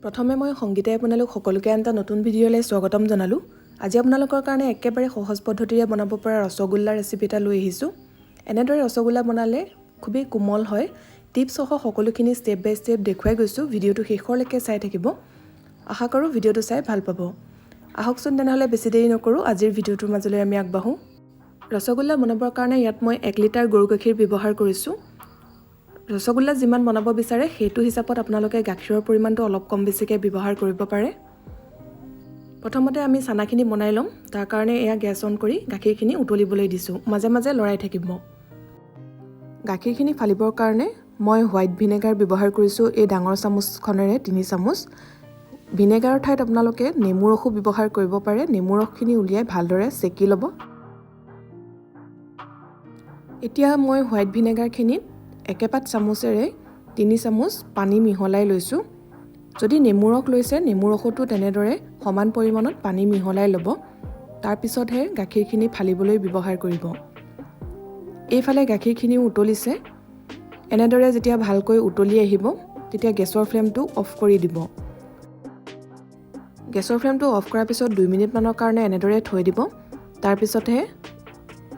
প্ৰথমে মই সংগীতাই আপোনালোক সকলোকে এটা নতুন ভিডিঅ'লৈ স্বাগতম জনালোঁ। আজি আপোনালোকৰ কাৰণে একেবাৰে সহজ পদ্ধতিৰে বনাব পৰা ৰসগোল্লা ৰেচিপি এটা লৈ আহিছোঁ। এনেদৰে ৰসগোল্লা বনালে খুবেই কোমল হয়। টিপছ সহ সকলোখিনি ষ্টেপ বাই ষ্টেপ দেখুৱাই গৈছোঁ। ভিডিঅ'টো শেষলৈকে চাই থাকিব। আশা কৰোঁ ভিডিঅ'টো চাই ভাল পাব। আহকচোন তেনেহ'লে বেছি দেৰি নকৰোঁ, আজিৰ ভিডিঅ'টোৰ মাজলৈ আমি আগবাঢ়োঁ। ৰসগোল্লা বনাবৰ কাৰণে ইয়াত মই 1 লিটাৰ গৰু গাখীৰ ব্যৱহাৰ কৰিছোঁ। ৰসগোল্লা যিমান বনাব বিচাৰে সেইটো হিচাপত আপোনালোকে গাখীৰৰ পৰিমাণটো অলপ কম বেছিকৈ ব্যৱহাৰ কৰিব পাৰে। প্ৰথমতে আমি চানাখিনি বনাই ল'ম। তাৰ কাৰণে এয়া গেছ অন কৰি গাখীৰখিনি উতলিবলৈ দিছোঁ। মাজে মাজে লৰাই থাকিব। গাখীৰখিনি ফালিবৰ কাৰণে মই হোৱাইট ভিনেগাৰ ব্যৱহাৰ কৰিছোঁ। এই ডাঙৰ চামুচখনেৰে 3 চামুচ। ভিনেগাৰৰ ঠাইত আপোনালোকে নেমু ৰসো ব্যৱহাৰ কৰিব পাৰে। নেমু ৰসখিনি উলিয়াই ভালদৰে চেকি ল'ব। এতিয়া মই হোৱাইট ভিনেগাৰখিনিত একেপাত চামুচেৰে 3 চামুচ পানী মিহলাই লৈছোঁ। যদি নেমু ৰস লৈছে নেমু ৰসতো তেনেদৰে সমান পৰিমাণত পানী মিহলাই ল'ব। তাৰপিছতহে গাখীৰখিনি ফালিবলৈ ব্যৱহাৰ কৰিব। এইফালে গাখীৰখিনিও উতলিছে। এনেদৰে যেতিয়া ভালকৈ উতলি আহিব তেতিয়া গেছৰ ফ্লেমটো অফ কৰি দিব। গেছৰ ফ্লেমটো অফ কৰাৰ পিছত 2 মিনিটমানৰ কাৰণে এনেদৰে থৈ দিব। তাৰপিছতহে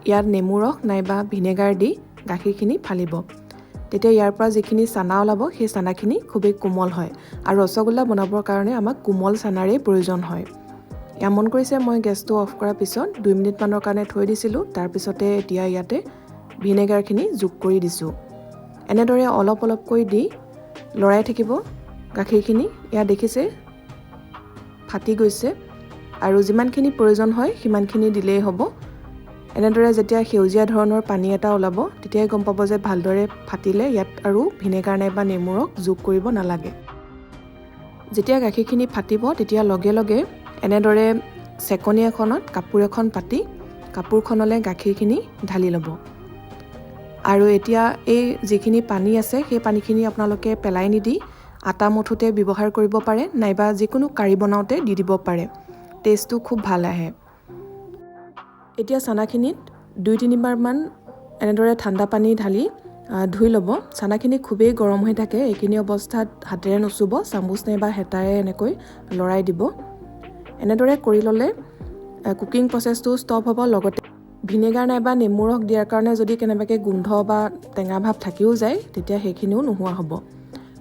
ইয়াত নেমু ৰস নাইবা ভিনেগাৰ দি গাখীৰখিনি ফালিব। তেতিয়া ইয়াৰ পৰা যিখিনি চানা ওলাব সেই চানাখিনি খুবেই কোমল হয়। আৰু ৰসগোল্লা বনাবৰ কাৰণে আমাক কোমল চানাৰে প্ৰয়োজন হয়। এয়া মন কৰিছে মই গেছটো অফ কৰাৰ পিছত 2 মিনিটমানৰ কাৰণে থৈ দিছিলোঁ। তাৰপিছতে এতিয়া ইয়াতে ভিনেগাৰখিনি যোগ কৰি দিছোঁ। এনেদৰে অলপ অলপকৈ দি লৰাই থাকিব গাখীৰখিনি। এয়া দেখিছে ফাটি গৈছে। আৰু যিমানখিনি প্ৰয়োজন হয় সিমানখিনি দিলেই হ'ব। এনেদৰে যেতিয়া সেউজীয়া ধৰণৰ পানী এটা ওলাব তেতিয়াই গম পাব যে ভালদৰে ফাটিলে। ইয়াত আৰু ভিনেগাৰ নাইবা নেমু ৰস যোগ কৰিব নালাগে। যেতিয়া গাখীৰখিনি ফাটিব তেতিয়া লগে লগে এনেদৰে চেকনি এখনত কাপোৰ এখন পাতি কাপোৰখনলৈ গাখীৰখিনি ঢালি ল'ব। আৰু এতিয়া এই যিখিনি পানী আছে সেই পানীখিনি আপোনালোকে পেলাই নিদি আটা মঠোতে ব্যৱহাৰ কৰিব পাৰে নাইবা যিকোনো কাৰী বনাওঁতে দি দিব পাৰে। টেষ্টটো খুব ভাল আহে। এতিয়া চানাখিনিত 2-3 বাৰমান এনেদৰে ঠাণ্ডা পানী ঢালি ধুই ল'ব। চানাখিনি খুবেই গৰম হৈ থাকে। এইখিনি অৱস্থাত হাতেৰে নুচুব, চামুচ নাইবা হেতাৰে এনেকৈ লৰাই দিব। এনেদৰে কৰি ল'লে কুকিং প্ৰচেছটো ষ্টপ হ'ব। লগতে ভিনেগাৰ নাইবা নেমু ৰস দিয়াৰ কাৰণে যদি কেনেবাকৈ গোন্ধ বা টেঙা ভাৱ থাকিও যায় তেতিয়া সেইখিনিও নোহোৱা হ'ব।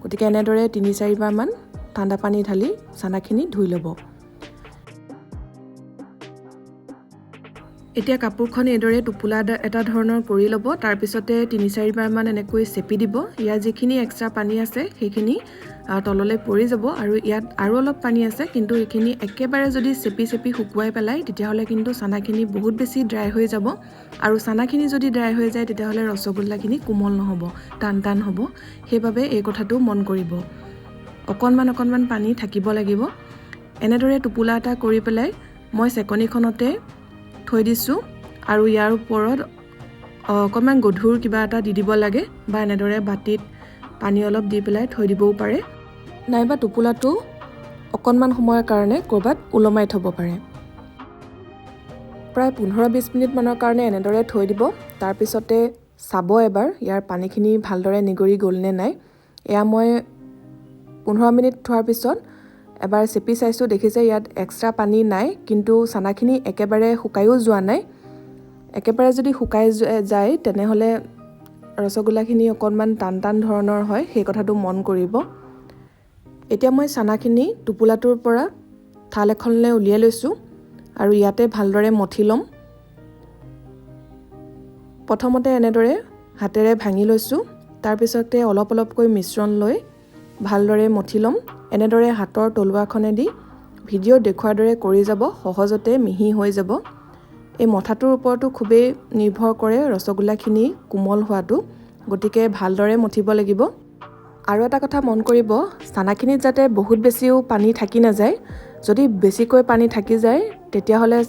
গতিকে এনেদৰে 3-4 বাৰমান ঠাণ্ডা পানী ঢালি চানাখিনি ধুই ল'ব। এতিয়া কাপোৰখন এইদৰে টোপোলা এটা ধৰণৰ কৰি ল'ব। তাৰপিছতে 3-4 বাৰমান এনেকৈ চেপি দিব। ইয়াৰ যিখিনি এক্সট্ৰা পানী আছে সেইখিনি তললৈ পৰি যাব। আৰু ইয়াত আৰু অলপ পানী আছে, কিন্তু এইখিনি একেবাৰে যদি চেপি শুকুৱাই পেলাই তেতিয়াহ'লে কিন্তু চানাখিনি বহুত বেছি ড্ৰাই হৈ যাব। আৰু চানাখিনি যদি ড্ৰাই হৈ যায় তেতিয়াহ'লে ৰসগোল্লাখিনি কোমল নহ'ব, টান টান হ'ব। সেইবাবে এই কথাটো মন কৰিব। অকণমান পানী থাকিব লাগিব। এনেদৰে টোপোলা এটা কৰি পেলাই মই চেকনিখনতে থৈ দিছোঁ। আৰু ইয়াৰ ওপৰত অকণমান গধুৰ কিবা এটা দি দিব লাগে বা এনেদৰে বাতিত পানী অলপ দি পেলাই থৈ দিবও পাৰে। নাইবা টোপোলাটো অকণমান সময়ৰ কাৰণে ক'ৰবাত ওলমাই থ'ব পাৰে। প্ৰায় 15-20 মিনিটমানৰ কাৰণে এনেদৰে থৈ দিব। তাৰপিছতে চাব এবাৰ ইয়াৰ পানীখিনি ভালদৰে নিগৰি গ'লনে নাই। এয়া মই 15 মিনিট থোৱাৰ পিছত এবাৰ চেপি চাইছোঁ। দেখিছে ইয়াত এক্সট্ৰা পানী নাই, কিন্তু চানাখিনি একেবাৰে শুকায়ো যোৱা নাই। একেবাৰে যদি শুকাই যায় তেনেহ'লে ৰসগোল্লাখিনি অকণমান টান ধৰণৰ হয়। সেই কথাটো মন কৰিব। এতিয়া মই চানাখিনি টোপোলাটোৰ পৰা থাল এখনলৈ উলিয়াই লৈছোঁ আৰু ইয়াতে ভালদৰে মঠি ল'ম। প্ৰথমতে এনেদৰে হাতেৰে ভাঙি লৈছোঁ। তাৰপিছতে অলপ অলপকৈ মিশ্ৰণ লৈ ভালদৰে মঠি ল'ম। এনেদৰে হাতৰ তলুৱাখনেদি ভিডিঅ'ত দেখুৱাৰ দৰে কৰি যাব। সহজতে মিহি হৈ যাব। এই মঠাটোৰ ওপৰতো খুবেই নিৰ্ভৰ কৰে ৰসগোল্লাখিনি কোমল হোৱাটো। গতিকে ভালদৰে মঠিব লাগিব। আৰু এটা কথা মন কৰিব, চানাখিনিত যাতে বহুত বেছিও পানী থাকি নাযায়। যদি বেছিকৈ পানী থাকি যায় তেতিয়াহ'লে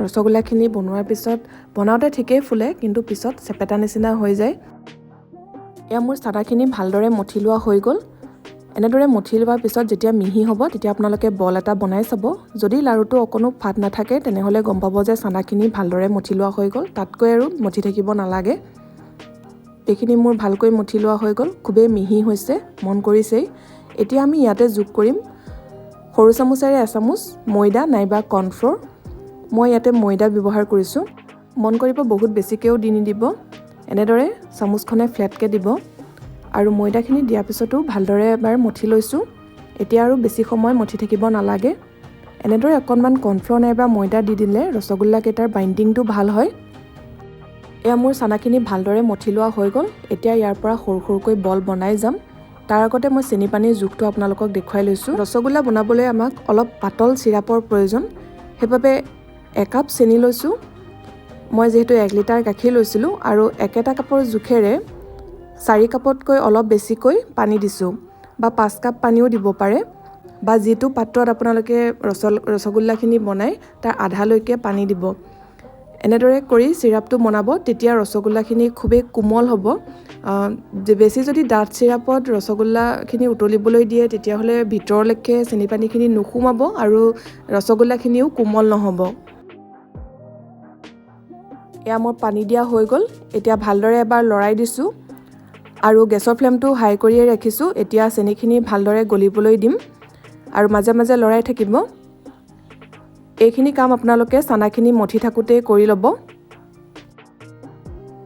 ৰসগোল্লাখিনি বনোৱাৰ পিছত বনাওঁতে ঠিকেই ফুলে, কিন্তু পিছত চেপেটা নিচিনা হৈ যায়। এয়া মোৰ চানাখিনি ভালদৰে মঠি লোৱা হৈ গ'ল। এনেদৰে মঠি লোৱাৰ পিছত যেতিয়া মিহি হ'ব তেতিয়া আপোনালোকে বল এটা বনাই চাব। যদি লাৰুটো অকণো ফাট নাথাকে তেনেহ'লে গম পাব যে চানাখিনি ভালদৰে মঠি লোৱা হৈ গ'ল। তাতকৈ আৰু মঠি থাকিব নালাগে। এইখিনি মোৰ ভালকৈ মঠি লোৱা হৈ গ'ল। খুবেই মিহি হৈছে, মন কৰিছেই। এতিয়া আমি ইয়াতে যোগ কৰিম সৰু চামুচেৰে এচামুচ ময়দা নাইবা কৰ্ণফ্ল'ৰ, মই ইয়াতে ময়দা ব্যৱহাৰ কৰিছোঁ। মন কৰিব বহুত বেছিকৈও দি নিদিব, এনেদৰে চামুচখনে ফ্লেটকৈ দিব। আৰু ময়দাখিনি দিয়াৰ পিছতো ভালদৰে এবাৰ মঠি লৈছোঁ। এতিয়া আৰু বেছি সময় মঠি থাকিব নালাগে। এনেদৰে অকণমান কৰ্ণফ্ল'ৰ নাইবা ময়দা দি দিলে ৰসগোল্লাকেইটাৰ বাইণ্ডিংটো ভাল হয়। এয়া মোৰ চানাখিনি ভালদৰে মঠি লোৱা হৈ গ'ল। এতিয়া ইয়াৰ পৰা সৰু সৰুকৈ বল বনাই যাম। তাৰ আগতে মই চেনি পানীৰ জোখটো আপোনালোকক দেখুৱাই লৈছোঁ। ৰসগোল্লা বনাবলৈ আমাক অলপ পাতল চিৰাপৰ প্ৰয়োজন, সেইবাবে একাপ চেনি লৈছোঁ। মই যিহেতু 1 লিটাৰ গাখীৰ লৈছিলোঁ আৰু একেটা কাপৰ জোখেৰে 4 কাপতকৈ অলপ বেছিকৈ পানী দিছোঁ, বা 5 কাপ পানীও দিব পাৰে, বা যিটো পাত্ৰত আপোনালোকে ৰসগোল্লাখিনি বনাই তাৰ আধালৈকে পানী দিব। এনেদৰে কৰি চিৰাপটো বনাব, তেতিয়া ৰসগোল্লাখিনি খুবেই কোমল হ'ব। বেছি যদি ডাঠ চিৰাপত ৰসগোল্লাখিনি উতলিবলৈ দিয়ে তেতিয়াহ'লে ভিতৰলৈকে চেনি পানীখিনি নোসোমাব আৰু ৰসগোল্লাখিনিও কোমল নহ'ব। এয়া মোৰ পানী দিয়া হৈ গ'ল। এতিয়া ভালদৰে এবাৰ লৰাই দিছোঁ আৰু গেছৰ ফ্লেমটো হাই কৰিয়ে ৰাখিছোঁ। এতিয়া চেনিখিনি ভালদৰে গলিবলৈ দিম আৰু মাজে মাজে লৰাই থাকিব। এইখিনি কাম আপোনালোকে চানাখিনি মঠি থাকোঁতেই কৰি ল'ব।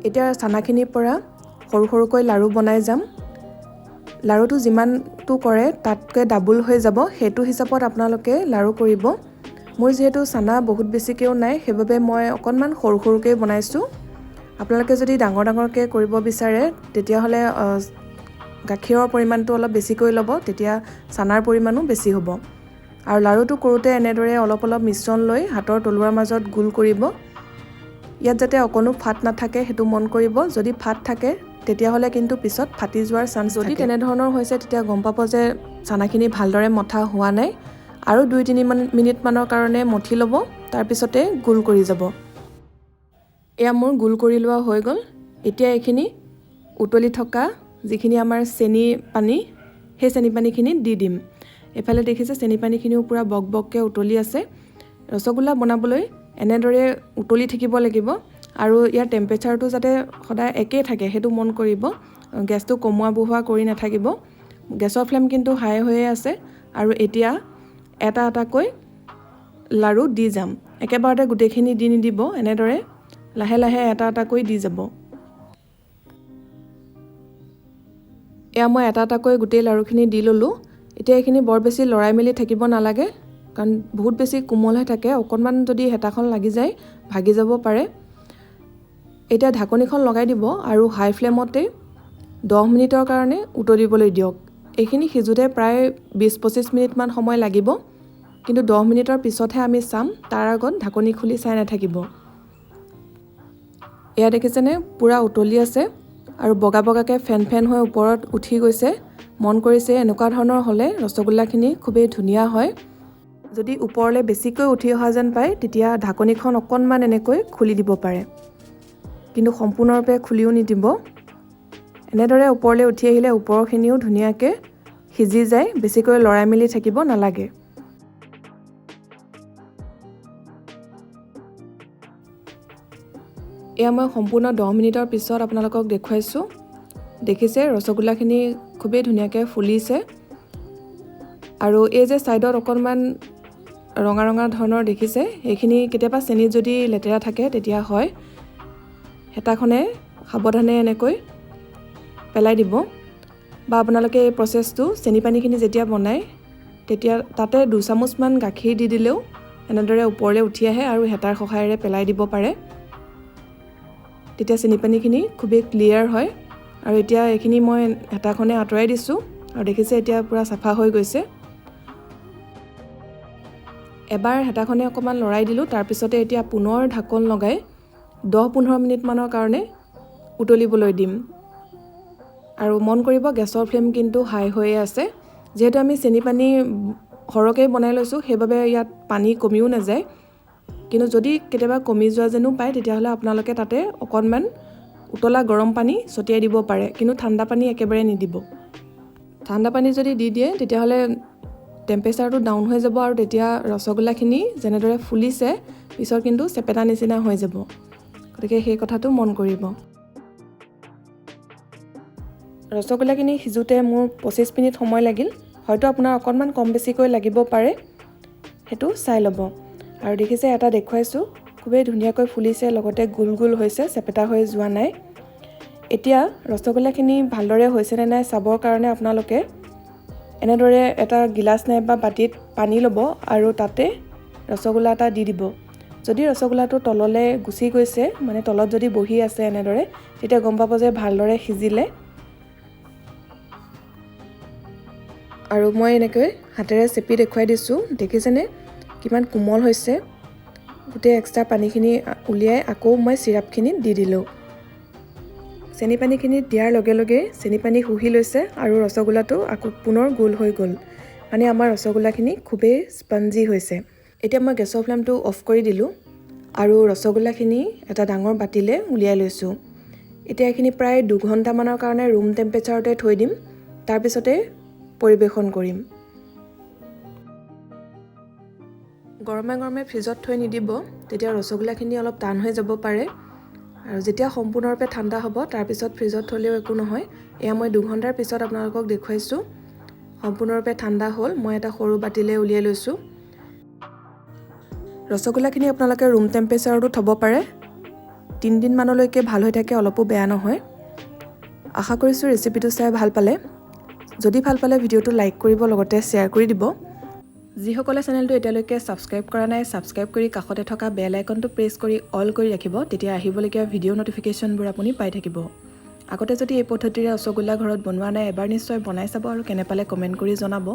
এতিয়া চানাখিনিৰ পৰা সৰু সৰুকৈ লাড়ু বনাই যাম। লাড়ুটো যিমানটো কৰে তাতকৈ ডাবুল হৈ যাব, সেইটো হিচাপত আপোনালোকে লাড়ু কৰিব। মোৰ যিহেতু চানা বহুত বেছিকৈও নাই, সেইবাবে মই অকণমান সৰু সৰুকৈ বনাইছোঁ। আপোনালোকে যদি ডাঙৰ ডাঙৰকৈ কৰিব বিচাৰে তেতিয়াহ'লে গাখীৰৰ পৰিমাণটো অলপ বেছিকৈ ল'ব, তেতিয়া চানাৰ পৰিমাণো বেছি হ'ব। আৰু লাড়ুটো কৰোঁতে এনেদৰে অলপ অলপ মিশ্ৰণ লৈ হাতৰ তলুৱাৰ মাজত গোল কৰিব। ইয়াত যাতে অকণো ফাট নাথাকে সেইটো মন কৰিব। যদি ফাট থাকে তেতিয়াহ'লে কিন্তু পিছত ফাটি যোৱাৰ চান্স থাকে। যদি তেনেধৰণৰ হৈছে তেতিয়া গম পাব যে চানাখিনি ভালদৰে মঠা হোৱা নাই। আৰু 2-3 মিনিটমানৰ কাৰণে মঠি ল'ব, তাৰপিছতে গোল কৰি যাব। এয়া মোৰ গোল কৰি লোৱা হৈ গ'ল। এতিয়া এইখিনি উতলি থকা যিখিনি আমাৰ চেনি পানী, সেই চেনি পানীখিনি দি দিম। এফালে দেখিছে চেনি পানীখিনিও পূৰা বক বককৈ উতলি আছে। ৰসগোল্লা বনাবলৈ এনেদৰে উতলি থাকিব লাগিব আৰু ইয়াৰ টেম্পাৰেচাৰটো যাতে সদায় একেই থাকে সেইটো মন কৰিব। গেছটো কমোৱা বঢ়োৱা কৰি নাথাকিব। গেছৰ ফ্লেম কিন্তু হাই হৈয়ে আছে। আৰু এতিয়া এটা এটাকৈ লাড়ু দি যাম। একেবাৰতে গোটেইখিনি দি নিদিব, এনেদৰে লাহে লাহে এটা এটাকৈ দি যাব। এয়া মই এটা এটাকৈ গোটেই লাড়ুখিনি দি ল'লোঁ। এতিয়া এইখিনি বৰ বেছি লৰাই মেলি থাকিব নালাগে, কাৰণ বহুত বেছি কোমল হৈ থাকে। অকণমান যদি হেতাখন লাগি যায় ভাগি যাব পাৰে। এতিয়া ঢাকনিখন লগাই দিব আৰু হাই ফ্লেমতে 10 মিনিটৰ কাৰণে উতলিবলৈ দিয়ক। এইখিনি সিজোতে প্ৰায় 20-25 মিনিটমান সময় লাগিব, কিন্তু 10 মিনিটৰ পিছতহে আমি চাম, তাৰ আগত ঢাকনি খুলি চাই নাথাকিব। এয়া দেখিছেনে পূৰা উতলি আছে আৰু বগা বগাকৈ ফেন ফেন হৈ ওপৰত উঠি গৈছে। মন কৰিছে এনেকুৱা ধৰণৰ হ'লে ৰসগোল্লাখিনি খুবেই ধুনীয়া হয়। যদি ওপৰলৈ বেছিকৈ উঠি অহা যেন পায় তেতিয়া ঢাকনিখন অকণমান এনেকৈ খুলি দিব পাৰে, কিন্তু সম্পূৰ্ণৰূপে খুলিও নিদিব। এনেদৰে ওপৰলৈ উঠি আহিলে ওপৰখিনিও ধুনীয়াকৈ সিজি যায়, বেছিকৈ লৰাই মেলি থাকিব নালাগে। এয়া মই সম্পূৰ্ণ 10 মিনিটৰ পিছত আপোনালোকক দেখুৱাইছোঁ। দেখিছে ৰসগোল্লাখিনি খুবেই ধুনীয়াকৈ ফুলিছে। আৰু এই যে ছাইডত অকণমান ৰঙা ৰঙা ধৰণৰ দেখিছে, এইখিনি কেতিয়াবা চেনিত যদি লেতেৰা থাকে তেতিয়া হয়। হেতাখনে সাৱধানে এনেকৈ পেলাই দিব, বা আপোনালোকে এই প্ৰচেছটো চেনি পানীখিনি যেতিয়া বনায় তেতিয়া তাতে 2 চামুচমান গাখীৰ দি দিলেও এনেদৰে ওপৰলৈ উঠি আহে আৰু হেতাৰ সহায়েৰে পেলাই দিব পাৰে। তেতিয়া চেনি পানীখিনি খুবেই ক্লিয়াৰ হয়। আৰু এতিয়া এইখিনি মই হেতাখনে আঁতৰাই দিছোঁ আৰু দেখিছে এতিয়া পূৰা চাফা হৈ গৈছে। এবাৰ হেতাখনে অকণমান লৰাই দিলোঁ, তাৰপিছতে এতিয়া পুনৰ ঢাকন লগাই 10-15 মিনিটমানৰ কাৰণে উতলিবলৈ দিম। আৰু মন কৰিব গেছৰ ফ্লেম কিন্তু হাই হৈয়ে আছে। যিহেতু আমি চেনি পানী সৰহকৈ বনাই লৈছোঁ সেইবাবে ইয়াত পানী কমিও নাযায়, কিন্তু যদি কেতিয়াবা কমি যোৱা যেনো পায় তেতিয়াহ'লে আপোনালোকে তাতে অকণমান উতলা গৰম পানী ছটিয়াই দিব পাৰে, কিন্তু ঠাণ্ডা পানী একেবাৰে নিদিব। ঠাণ্ডা পানী যদি দি দিয়ে তেতিয়াহ'লে টেম্পাৰেচাৰটো ডাউন হৈ যাব আৰু তেতিয়া ৰসগোল্লাখিনি যেনেদৰে ফুলিছে পিছত কিন্তু চেপেটা নিচিনা হৈ যাব। গতিকে সেই কথাটো মন কৰিব। ৰসগোল্লাখিনি সিজোতে মোৰ 25 মিনিট সময় লাগিল। হয়তো আপোনাৰ অকণমান কম বেছিকৈ লাগিব পাৰে, সেইটো চাই ল'ব। আৰু দেখিছে এটা দেখুৱাইছোঁ, খুবেই ধুনীয়াকৈ ফুলিছে, লগতে গোল গোল হৈছে, চেপেটা হৈ যোৱা নাই। এতিয়া ৰসগোল্লাখিনি ভালদৰে হৈছেনে নাই চাবৰ কাৰণে আপোনালোকে এনেদৰে এটা গিলাচ নাইবা বাতিত পানী ল'ব আৰু তাতে ৰসগোল্লা এটা দি দিব। যদি ৰসগোল্লাটো তললৈ গুচি গৈছে, মানে তলত যদি বহি আছে এনেদৰে, তেতিয়া গম পাব যে ভালদৰে সিজিলে। আৰু মই এনেকৈ হাতেৰে চেপি দেখুৱাই দিছোঁ, দেখিছেনে কিমান কোমল হৈছে। গোটেই এক্সট্ৰা পানীখিনি উলিয়াই আকৌ মই চিৰাপখিনি দি দিলোঁ। চেনি পানীখিনিত দিয়াৰ লগে লগে চেনি পানী শুহি লৈছে আৰু ৰসগোল্লাটো আকৌ পুনৰ গোল হৈ গ'ল। মানে আমাৰ ৰসগোল্লাখিনি খুবেই স্পঞ্জি হৈছে। এতিয়া মই গেছৰ ফ্লেমটো অফ কৰি দিলোঁ আৰু ৰসগোল্লাখিনি এটা ডাঙৰ বাতিলৈ উলিয়াই লৈছোঁ। এতিয়া এইখিনি প্ৰায় 2 ঘণ্টামানৰ কাৰণে ৰুম টেম্পাৰেচাৰতে থৈ দিম, তাৰপিছতে পৰিৱেশন কৰিম। গৰমে গৰমে ফ্ৰিজত থৈ নিদিব, তেতিয়া ৰসগোল্লাখিনি অলপ টান হৈ যাব পাৰে। আৰু যেতিয়া সম্পূৰ্ণৰূপে ঠাণ্ডা হ'ব তাৰপিছত ফ্ৰিজত থ'লেও একো নহয়। এয়া মই 2 ঘণ্টাৰ পিছত আপোনালোকক দেখুৱাইছোঁ। সম্পূৰ্ণৰূপে ঠাণ্ডা হ'ল, মই এটা সৰু বাতিলৈ উলিয়াই লৈছোঁ। ৰসগোল্লাখিনি আপোনালোকে ৰুম টেম্পাৰেচাৰতো থ'ব পাৰে, 3 দিনমানলৈকে ভাল হৈ থাকে, অলপো বেয়া নহয়। আশা কৰিছোঁ ৰেচিপিটো চাই ভাল পালে। যদি ভাল পালে ভিডিঅ'টো লাইক কৰিব, লগতে শ্বেয়াৰ কৰি দিব। যিসকলে চেনেলটো এতিয়ালৈকে ছাবস্ক্ৰাইব কৰা নাই, ছাবস্ক্ৰাইব কৰি কাষতে থকা বেল আইকনটো প্ৰেছ কৰি অল কৰি ৰাখিব, তেতিয়া আহিবলগীয়া ভিডিঅ' নটিফিকেশ্যনবোৰ আপুনি পাই থাকিব। আগতে যদি এই পদ্ধতিৰে ৰসগোল্লা ঘৰত বনোৱা নাই, এবাৰ নিশ্চয় বনাই চাব আৰু কেনে পালে কমেণ্ট কৰি জনাব।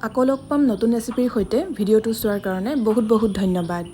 আকৌ লগ পাম নতুন ৰেচিপিৰ সৈতে। ভিডিঅ'টো চোৱাৰ কাৰণে বহুত বহুত ধন্যবাদ।